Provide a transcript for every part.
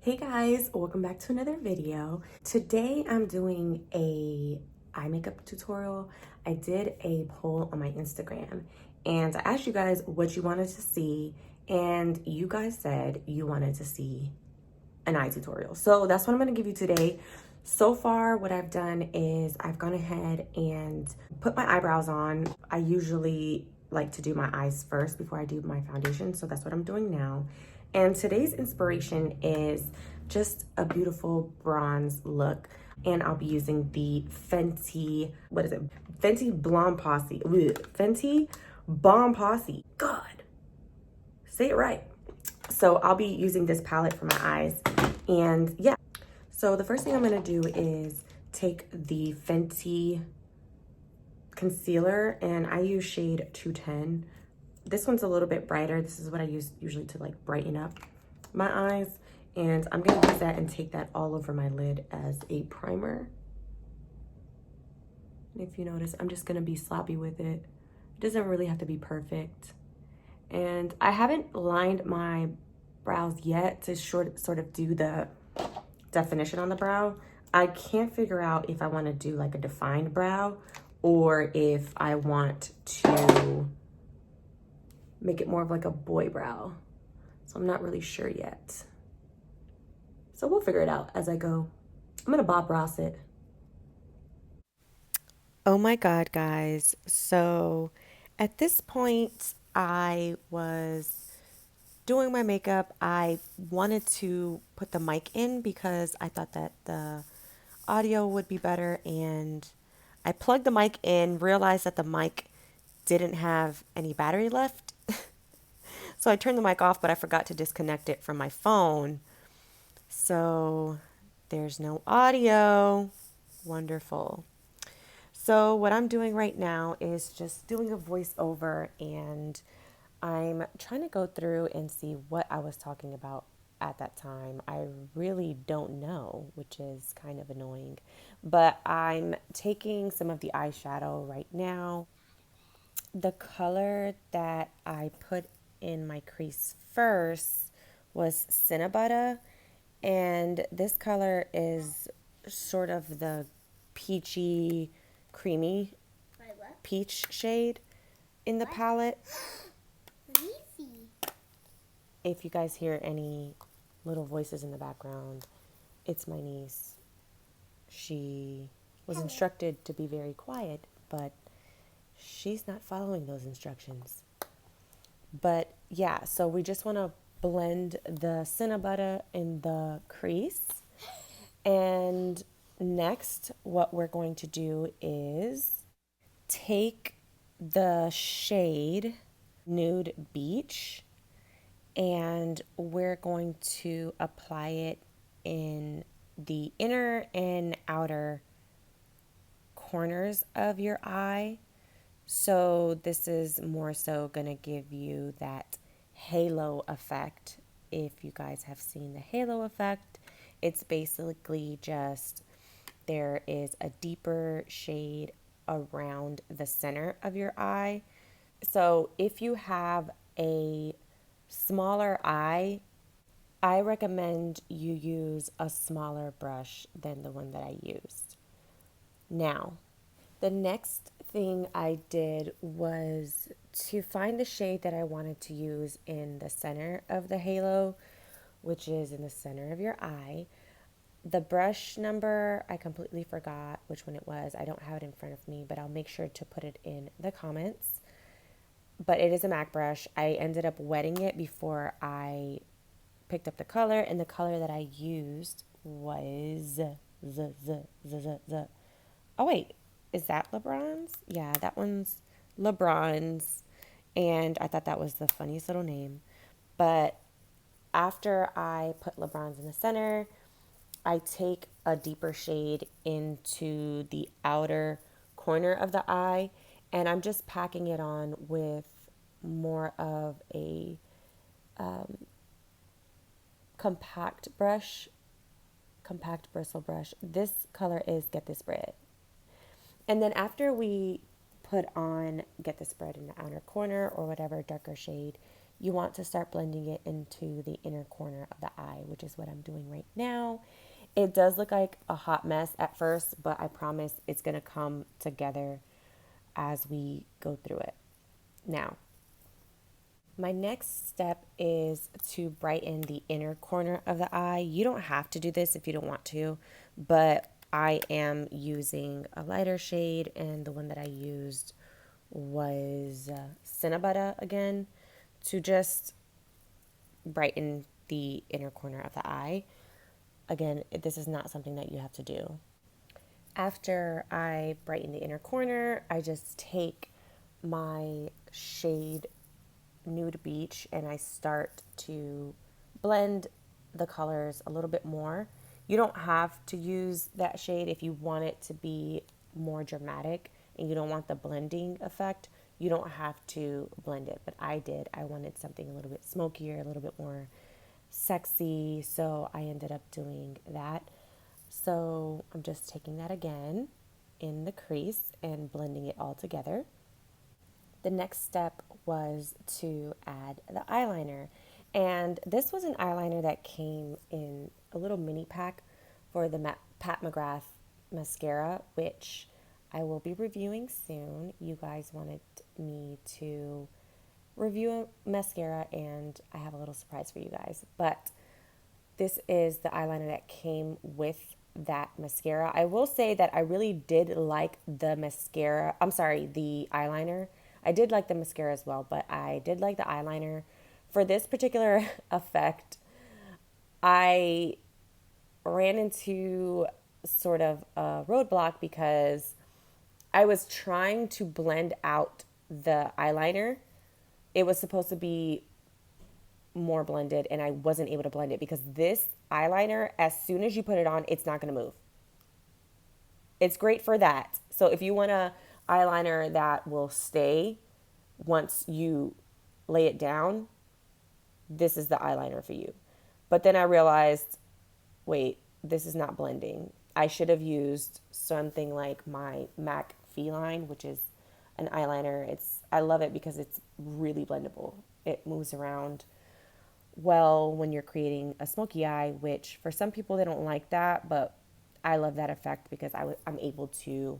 Hey guys, welcome back to another video. Today I'm doing a eye makeup tutorial. I did a poll on my Instagram and I asked you guys what you wanted to see, and you guys said you wanted to see an eye tutorial. So that's what I'm gonna give you today. So far, what I've done is I've gone ahead and put my eyebrows on. I usually like to do my eyes first before I do my foundation, so that's what I'm doing now. And today's inspiration is just a beautiful bronze look. And I'll be using the Fenty, what is it? Fenty Bomb Posse. Fenty Bomb Posse. God, say it right. So I'll be using this palette for my eyes. And yeah, so the first thing I'm gonna do is take the Fenty Concealer, and I use shade 210. This one's a little bit brighter. This is what I use usually to like brighten up my eyes. And I'm gonna use that and take that all over my lid as a primer. And if you notice, I'm just gonna be sloppy with it. It doesn't really have to be perfect. And I haven't lined my brows yet to sort of do the definition on the brow. I can't figure out if I want to do like a defined brow or if I want to make it more of like a boy brow. So I'm not really sure yet. So we'll figure it out as I go. I'm gonna Bob Ross it. Oh my God, guys. So at this point, I was doing my makeup. I wanted to put the mic in because I thought that the audio would be better. And I plugged the mic in, realized that the mic didn't have any battery left. So I turned the mic off, but I forgot to disconnect it from my phone. So there's no audio. Wonderful. So what I'm doing right now is just doing a voiceover, and I'm trying to go through and see what I was talking about at that time. I really don't know, which is kind of annoying. But I'm taking some of the eyeshadow right now. The color that I put in my crease first was Cinnabutta, and this color is sort of the peachy, creamy peach shade in the palette. If you guys hear any little voices in the background, it's my niece. She was instructed to be very quiet, but she's not following those instructions. But yeah, so we just want to blend the Cinnabutta in the crease. And next, what we're going to do is take the shade Nude Beach, and we're going to apply it in the inner and outer corners of your eye. So this is more so going to give you that halo effect. If you guys have seen the halo effect, it's basically just there is a deeper shade around the center of your eye. So if you have a smaller eye, I recommend you use a smaller brush than the one that I used. Now, the next thing I did was to find the shade that I wanted to use in the center of the halo, which is in the center of your eye. The brush number, I completely forgot which one it was. I don't have it in front of me, but I'll make sure to put it in the comments. But it is a MAC brush. I ended up wetting it before I picked up the color, and the color that I used was oh wait, is that LeBron's? Yeah, that one's LeBron's, and I thought that was the funniest little name. But after I put LeBron's in the center, I take a deeper shade into the outer corner of the eye, and I'm just packing it on with more of a compact bristle brush. This color is Get This Bread. And then after we put on Get This Bread in the outer corner or whatever darker shade you want to start blending it into the inner corner of the eye, which is what I'm doing right now. It does look like a hot mess at first, but I promise it's going to come together as we go through it. Now, my next step is to brighten the inner corner of the eye. You don't have to do this if you don't want to, but I am using a lighter shade, and the one that I used was Cinnabutta again, to just brighten the inner corner of the eye. Again, this is not something that you have to do. After I brighten the inner corner, I just take my shade Nude Beach and I start to blend the colors a little bit more. You don't have to use that shade if you want it to be more dramatic and you don't want the blending effect. You don't have to blend it, but I did. I wanted something a little bit smokier, a little bit more sexy, so I ended up doing that. So I'm just taking that again in the crease and blending it all together. The next step was to add the eyeliner. And this was an eyeliner that came in a little mini pack for the Pat McGrath mascara, which I will be reviewing soon. You guys wanted me to review a mascara, and I have a little surprise for you guys. But this is the eyeliner that came with that mascara. I will say that I really did like the mascara. I'm sorry, the eyeliner. I did like the mascara as well, but I did like the eyeliner. For this particular effect, I ran into sort of a roadblock because I was trying to blend out the eyeliner. It was supposed to be more blended and I wasn't able to blend it because this eyeliner, as soon as you put it on, it's not going to move. It's great for that. So if you want a eyeliner that will stay once you lay it down, this is the eyeliner for you. But then I realized, wait, this is not blending. I should have used something like my MAC Feline, which is an eyeliner. I love it because it's really blendable. It moves around well when you're creating a smoky eye, which for some people they don't like that, but I love that effect because I'm able to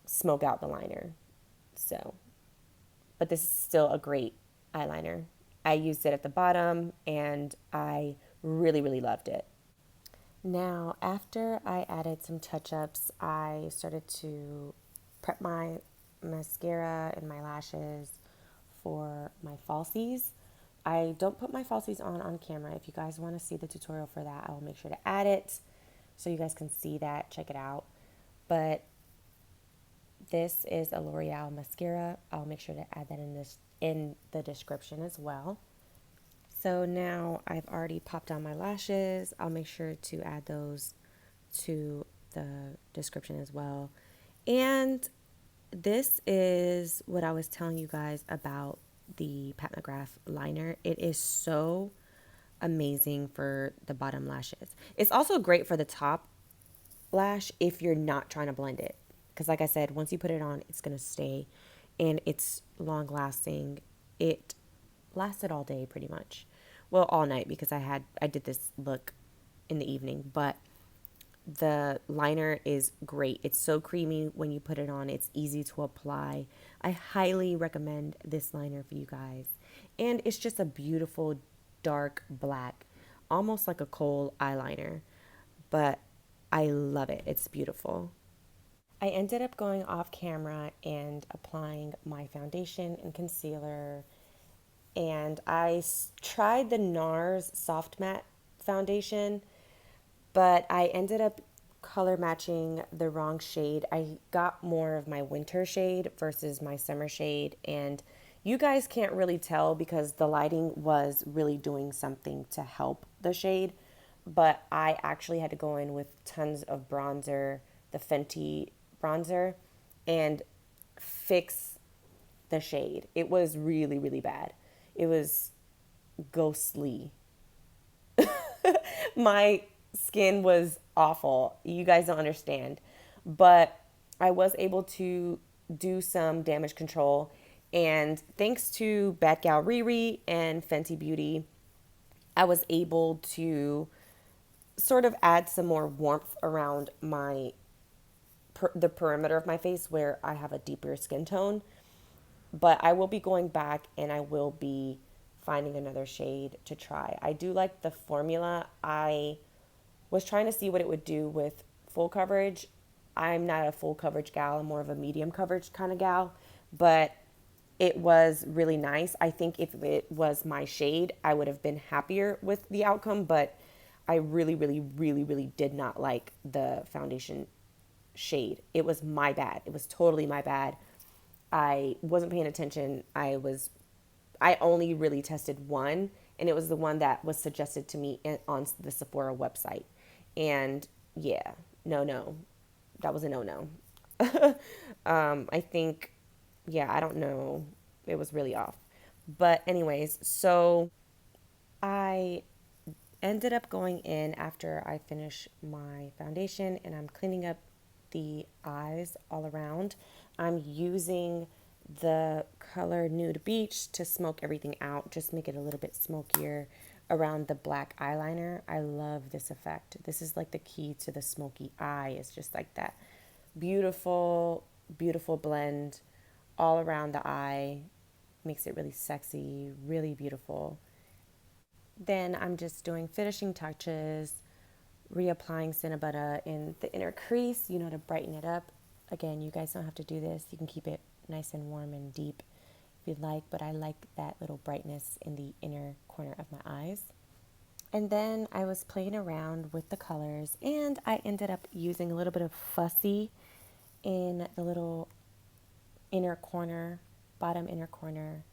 smoke out the liner. So, but this is still a great eyeliner. I used it at the bottom and I really, really loved it. Now, after I added some touch-ups, I started to prep my mascara and my lashes for my falsies. I don't put my falsies on camera. If you guys want to see the tutorial for that, I will make sure to add it so you guys can see that, check it out. But this is a L'Oreal mascara. I'll make sure to add that in the description as well. So now I've already popped on my lashes. I'll make sure to add those to the description as well. And this is what I was telling you guys about the Pat McGrath liner. It is so amazing for the bottom lashes. It's also great for the top lash if you're not trying to blend it. Because like I said, once you put it on, it's going to stay and it's long lasting. It lasted all day pretty much. Well, all night because I did this look in the evening, but the liner is great. It's so creamy when you put it on. It's easy to apply. I highly recommend this liner for you guys. And it's just a beautiful dark black, almost like a kohl eyeliner, but I love it. It's beautiful. I ended up going off camera and applying my foundation and concealer, and I tried the NARS Soft Matte foundation, but I ended up color matching the wrong shade. I got more of my winter shade versus my summer shade, and you guys can't really tell because the lighting was really doing something to help the shade, but I actually had to go in with tons of bronzer, the Fenty bronzer, and fix the shade. It was really, really bad. It was ghostly. My skin was awful. You guys don't understand. But I was able to do some damage control And thanks to Bad Gal Riri and Fenty Beauty, I was able to sort of add some more warmth around the perimeter of my face where I have a deeper skin tone. But I will be going back and I will be finding another shade to try. I do like the formula. I was trying to see what it would do with full coverage. I'm not a full coverage gal, I'm more of a medium coverage kind of gal, but it was really nice. I think if it was my shade, I would have been happier with the outcome, but I really, really, really, really did not like the foundation shade. It was my bad. It was totally my bad. I wasn't paying attention. I only really tested one, and it was the one that was suggested to me on the Sephora website. And yeah, no. That was a no. I think, yeah, I don't know. It was really off. But anyways, so I ended up going in after I finished my foundation and I'm cleaning up the eyes all around. I'm using the color Nude Beach to smoke everything out, just make it a little bit smokier around the black eyeliner. I love this effect. This is like the key to the smoky eye. It's just like that beautiful, beautiful blend all around the eye. Makes it really sexy, really beautiful. Then I'm just doing finishing touches, reapplying Cinnabutta in the inner crease, to brighten it up. Again, you guys don't have to do this. You can keep it nice and warm and deep if you'd like, but I like that little brightness in the inner corner of my eyes. And then I was playing around with the colors, and I ended up using a little bit of Fussy in the little inner corner, bottom inner corner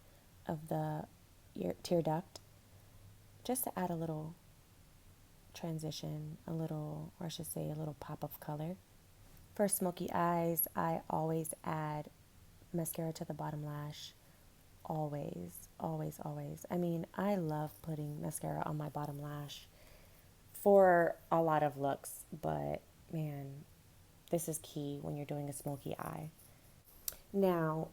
of the tear duct, just to add a little transition, a little pop of color. For smoky eyes, I always add mascara to the bottom lash. Always. I mean, I love putting mascara on my bottom lash for a lot of looks, but man, this is key when you're doing a smoky eye. Now,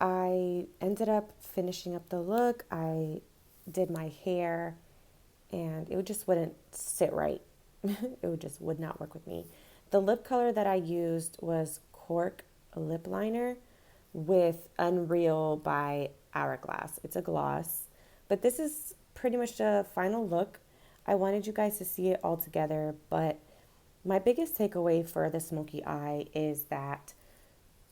I ended up finishing up the look. I did my hair and it just wouldn't sit right. It just would not work with me. The lip color that I used was Cork lip liner with Unreal by Hourglass. It's a gloss, but this is pretty much the final look. I wanted you guys to see it all together, but my biggest takeaway for the smoky eye is that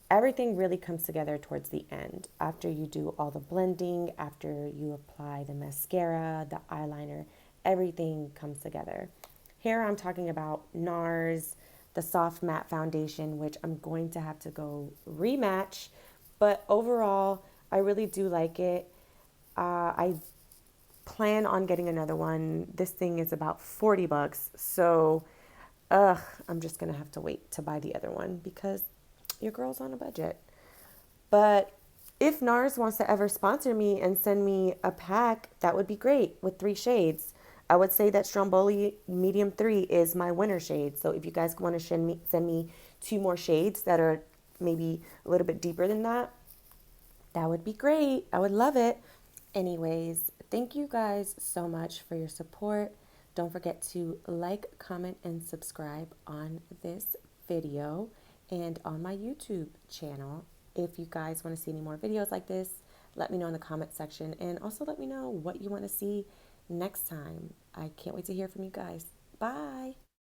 everything really comes together towards the end. After you do all the blending, after you apply the mascara, the eyeliner, everything comes together. Here I'm talking about NARS, the Soft Matte Foundation, which I'm going to have to go rematch. But overall, I really do like it. I plan on getting another one. This thing is about $40. So, I'm just going to have to wait to buy the other one because your girl's on a budget. But if NARS wants to ever sponsor me and send me a pack, that would be great with 3 shades. I would say that Stromboli Medium 3 is my winner shade. So if you guys want to send me 2 more shades that are maybe a little bit deeper than that, that would be great. I would love it. Anyways, thank you guys so much for your support. Don't forget to like, comment, and subscribe on this video and on my YouTube channel. If you guys want to see any more videos like this, let me know in the comment section, and also let me know what you want to see next time. I can't wait to hear from you guys. Bye.